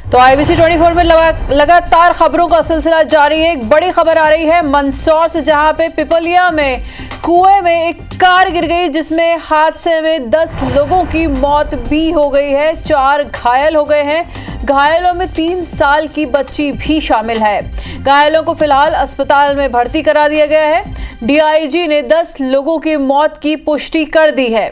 तो IBC 24 में लगातार खबरों का सिलसिला जारी है। एक बड़ी खबर आ रही है मंदसौर से, जहां पे पिपलिया में कुएं में एक कार गिर गई, जिसमें हादसे में 10 लोगों की मौत भी हो गई है, 4 घायल हो गए हैं। घायलों में 3 साल की बच्ची भी शामिल है। घायलों को फिलहाल अस्पताल में भर्ती करा दिया गया है। DIG ने 10 लोगों की मौत की पुष्टि कर दी है।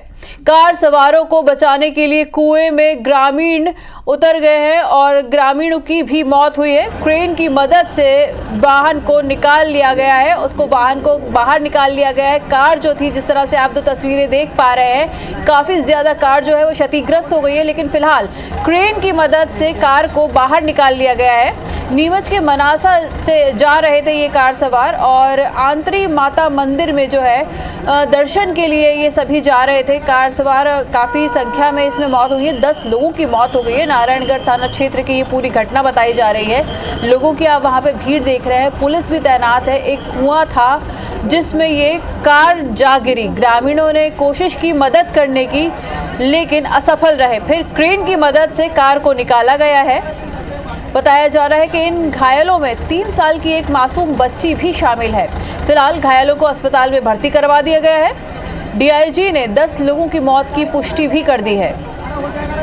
कार सवारों को बचाने के लिए कुएं में ग्रामीण उतर गए हैं और ग्रामीणों की भी मौत हुई है। क्रेन की मदद से वाहन को निकाल लिया गया है, वाहन को बाहर निकाल लिया गया है। कार जो थी, जिस तरह से आप 2 तस्वीरें देख पा रहे हैं, काफ़ी ज़्यादा कार जो है वो क्षतिग्रस्त हो गई है, लेकिन फिलहाल क्रेन की मदद से कार को बाहर निकाल लिया गया है। नीमच के मनासा से जा रहे थे ये कार सवार और आंतरी माता मंदिर में जो है दर्शन के लिए ये सभी जा रहे थे। कार सवार काफ़ी संख्या में इसमें मौत हुई है, 10 लोगों की मौत हो गई है। नारायणगढ़ थाना क्षेत्र की ये पूरी घटना बताई जा रही है। लोगों की आप वहाँ पे भीड़ देख रहे हैं, पुलिस भी तैनात है। एक कुआं था जिसमें ये कार जा गिरी। ग्रामीणों ने कोशिश की मदद करने की, लेकिन असफल रहे। फिर क्रेन की मदद से कार को निकाला गया है। बताया जा रहा है कि इन घायलों में 3 साल की एक मासूम बच्ची भी शामिल है। फिलहाल घायलों को अस्पताल में भर्ती करवा दिया गया है। DIG ने 10 लोगों की मौत की पुष्टि भी कर दी है।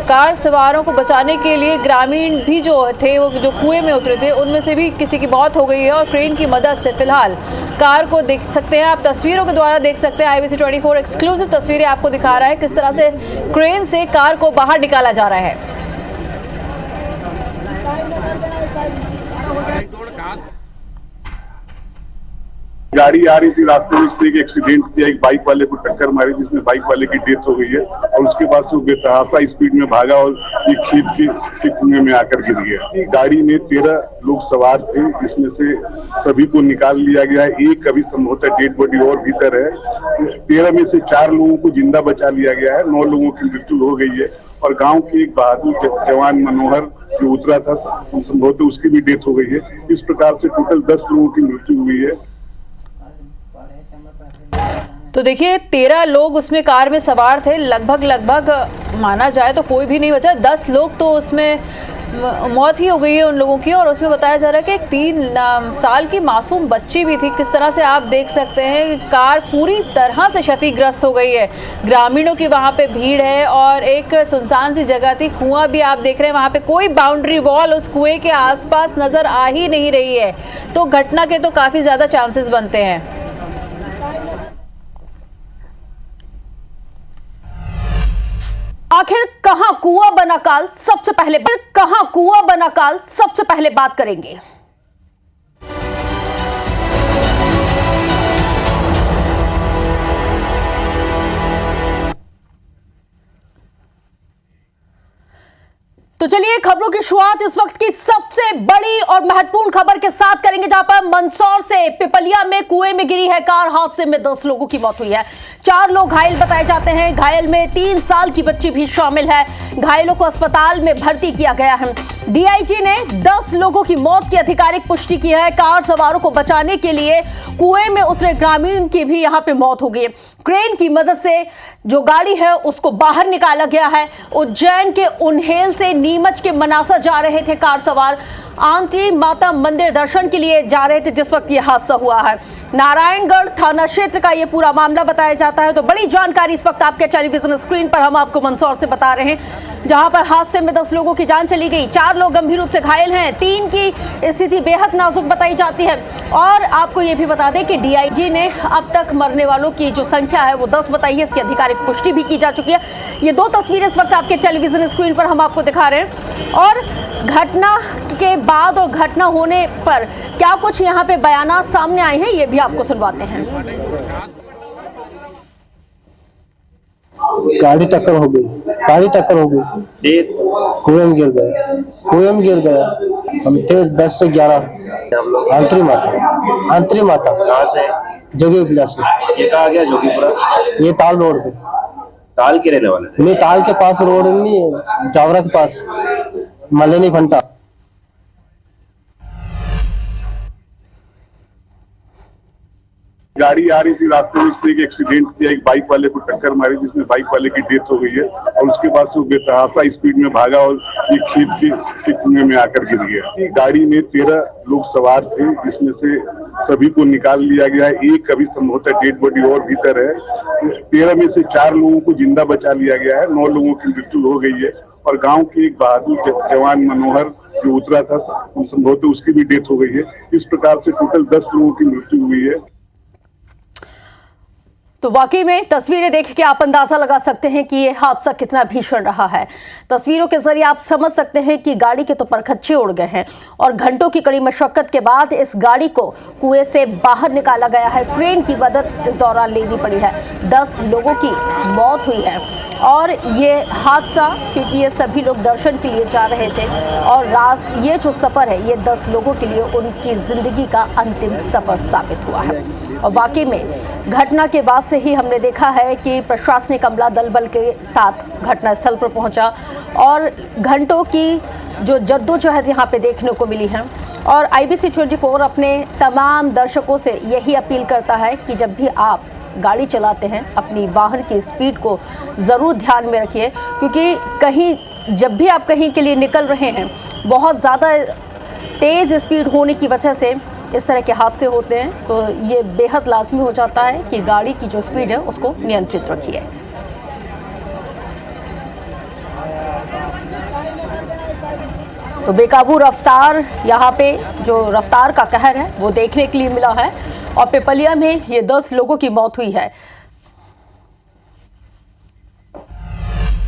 कार सवारों को बचाने के लिए ग्रामीण भी जो थे, वो जो कुएं में उतरे थे, उनमें से भी किसी की मौत हो गई है और क्रेन की मदद से फिलहाल कार को देख सकते हैं आप, तस्वीरों के द्वारा देख सकते हैं। IBC 24 एक्सक्लूसिव तस्वीरें आपको दिखा रहा है किस तरह से क्रेन से कार को बाहर निकाला जा रहा है। गाड़ी आ रही थी रास्ते में, इसमें एक एक्सीडेंट किया, एक बाइक वाले को टक्कर मारी, जिसमें बाइक वाले की डेथ हो गई है और उसके बाद से वो बेतहाशा स्पीड में भागा और एक खेत के कुएं में आकर गिर गया। गाड़ी में 13 लोग सवार थे, जिसमें से सभी को निकाल लिया गया है। एक अभी संभवतः डेड बॉडी और भीतर है। 13 में से 4 लोगों को जिंदा बचा लिया गया है, 9 लोगों की मृत्यु हो गई है और गाँव के एक बहादुर जवान मनोहर जो उतरा था, संभवतः उसकी भी डेथ हो गई है। इस प्रकार से टोटल 10 लोगों की मृत्यु हुई है। तो देखिए, 13 लोग उसमें कार में सवार थे। लगभग माना जाए तो कोई भी नहीं बचा। 10 लोग तो उसमें मौत ही हो गई है उन लोगों की। और उसमें बताया जा रहा है कि एक 3 साल की मासूम बच्ची भी थी। किस तरह से आप देख सकते हैं, कार पूरी तरह से क्षतिग्रस्त हो गई है। ग्रामीणों की वहाँ पे भीड़ है और एक सुनसान सी जगह थी। कुआं भी आप देख रहे हैं, वहाँ पे कोई बाउंड्री वॉल उस कुएं के आसपास नजर आ ही नहीं रही है। तो घटना के तो काफी ज्यादा चांसेस बनते हैं। आखिर कहां कुआं बना काल, सबसे पहले बात करेंगे। तो चलिए खबरों की शुरुआत इस वक्त की सबसे बड़ी और महत्वपूर्ण खबर के साथ करेंगे, जहां पर मंदसौर से पिपलिया में कुएं में गिरी है कार। हादसे में 10 लोगों की मौत हुई है, 4 लोग घायल बताए जाते हैं। घायल में 3 साल की बच्ची भी शामिल है। घायलों को अस्पताल में भर्ती किया गया है। DIG ने 10 लोगों की मौत की आधिकारिक पुष्टि की है। कार सवारों को बचाने के लिए कुएं में उतरे ग्रामीण की भी यहां पे मौत हो गई है। क्रेन की मदद से जो गाड़ी है उसको बाहर निकाला गया है। उज्जैन के उन्हेल से नीमच के मनासा जा रहे थे कार सवार, आंतरी माता मंदिर दर्शन के लिए जा रहे थे जिस वक्त यह हादसा हुआ है। नारायणगढ़ थाना क्षेत्र का यह पूरा मामला बताया जाता है। तो बड़ी जानकारी इस वक्त आपके टेलीविजन स्क्रीन पर हम आपको मंदसौर से बता रहे हैं, जहां पर हादसे में 10 लोगों की जान चली गई, 4 लोग गंभीर रूप से घायल हैं, 3 की स्थिति बेहद नाजुक बताई जाती है। और आपको यह भी बता दें कि DIG ने अब तक मरने वालों की जो संख्या है वो 10 बताई है। इसकी आधिकारिक पुष्टि भी की जा चुकी है। ये 2 तस्वीरें इस वक्त आपके टेलीविजन स्क्रीन पर हम आपको दिखा रहे हैं। और घटना के बाद और घटना होने पर क्या कुछ यहाँ पे बयानात सामने आए हैं, ये भी आपको सुनवाते हैं। गाड़ी टक्कर हो गई, कुएं में गिर गया। हम थे 10 से 11। आंतरी माता कहाँ से? जोगीपुरा से। ये कहाँ गया जोगीपुरा? ये ताल रोड पे। ताल के रहने वाले थे? नहीं, ताल के पास रोड नहीं है, जावरा के पास, मलेनी फंटा। गाड़ी आ रही थी रास्ते में, इसमें एक एक्सीडेंट किया, एक बाइक वाले को टक्कर मारी जिसमें बाइक वाले की डेथ हो गई है और उसके बाद से बेतहाशा स्पीड में भागा और ये खेत के कुएं में आकर गिर गया। गाड़ी में 13 लोग सवार थे, जिसमें से सभी को निकाल लिया गया है। एक अभी संभवतः डेड बॉडी और भीतर है। 13 में से 4 लोगों को जिंदा बचा लिया गया है, 9 लोगों की मृत्यु हो गई है और गांव के एक बहादुर जवान मनोहर जो उतरा था संभवतः उसकी भी डेथ हो गई है। इस प्रकार से टोटल 10 लोगों की मृत्यु हुई है। तो वाकई में तस्वीरें देख के आप अंदाजा लगा सकते हैं कि ये हादसा कितना भीषण रहा है। तस्वीरों के जरिए आप समझ सकते हैं कि गाड़ी के तो परखच्चे उड़ गए हैं और घंटों की कड़ी मशक्कत के बाद इस गाड़ी को कुएं से बाहर निकाला गया है। क्रेन की मदद इस दौरान लेनी पड़ी है। 10 लोगों की मौत हुई है और ये हादसा क्योंकि ये सभी लोग दर्शन के लिए जा रहे थे और ये जो सफ़र है ये 10 लोगों के लिए उनकी ज़िंदगी का अंतिम सफ़र साबित हुआ है। और वाकई में घटना के बाद से ही हमने देखा है कि प्रशासनिक अमला दल बल के साथ घटनास्थल पर पहुंचा और घंटों की जो जद्दोजहद यहाँ पे देखने को मिली है। और IBC 24 अपने तमाम दर्शकों से यही अपील करता है कि जब भी आप गाड़ी चलाते हैं अपनी वाहन की स्पीड को ज़रूर ध्यान में रखिए, क्योंकि जब भी आप कहीं के लिए निकल रहे हैं बहुत ज़्यादा तेज़ स्पीड होने की वजह से इस तरह के हादसे होते हैं। तो ये बेहद लाजमी हो जाता है कि गाड़ी की जो स्पीड है उसको नियंत्रित रखिए। तो बेकाबू रफ्तार, यहाँ पे जो रफ्तार का कहर है वो देखने के लिए मिला है और पिपलिया में ये 10 लोगों की मौत हुई है।